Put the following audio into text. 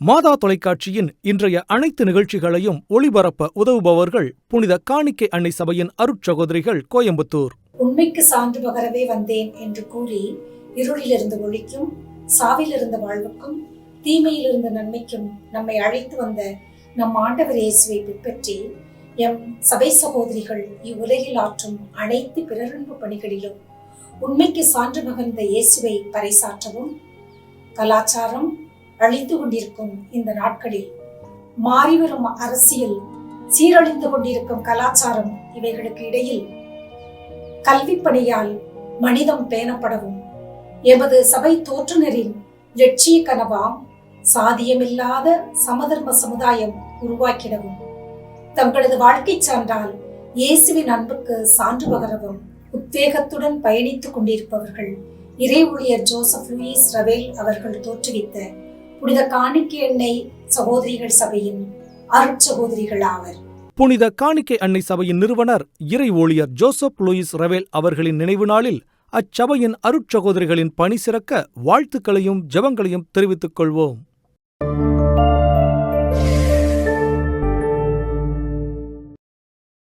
மாதா தொலைக்காட்சியின் இன்றைய அனைத்து நிகழ்ச்சிகளையும் ஒளிபரப்ப உதவுபவர்கள் புனித காணிக்கை அன்னை சபையின் அருட்சகோதரிகள், கோயம்புத்தூர். உண்மைக்கு சான்று பகரவே வந்தேன் என்று கூறி இருளிலிருந்து ஒளிக்கும், சாவிலிருந்து வாழ்வுக்கும், தீமையிலிருந்து நன்மைக்கும் நம்மை அழைத்து வந்த நம் ஆண்டவர் இயேசுவை பின்பற்றி எம் சபை சகோதரிகள் இவ்வுலகில் ஆற்றும் அனைத்து பிறரன்பு பணிகளிலும் உண்மைக்கு சான்று பகர்ந்த இயேசுவை பறைசாற்றவும், கலாச்சாரம் அழிந்து கொண்டிருக்கும் இந்த நாட்களில் மாறிவரும் அரசியல், சீரழிந்து கொண்டிருக்கும் கலாச்சாரம் இவைகளுக்கு இடையில் கல்வி பணியால் மனிதம் பேணப்படவும், எமது சபை தோற்றுனரின் லட்சிய கனவாம் சாதியமில்லாத சமதர்ம சமுதாயம் உருவாக்கிடவும், தங்களது வாழ்க்கை சான்றால் இயேசுவின் அன்புக்கு சான்று பகரவும் உத்வேகத்துடன் பயணித்துக் கொண்டிருப்பவர்கள் இறை ஊழியர் ஜோசப் லூயிஸ் ரவேல் அவர்கள் தோற்றுவித்த புனித காணிக்கை அன்னை சகோதரிகள் சபையின் அருட்சகோதரிகள் ஆவர். புனித காணிக்கை அன்னை சபையின் நிறுவனர் இறை ஊழியர் ஜோசப் லூயிஸ் ரவேல் அவர்களின் நினைவு நாளில் அச்சபையின் அருட்சகோதரிகளின் பணி சிறக்க வாழ்த்துக்களையும் ஜெபங்களையும் தெரிவித்துக் கொள்வோம்.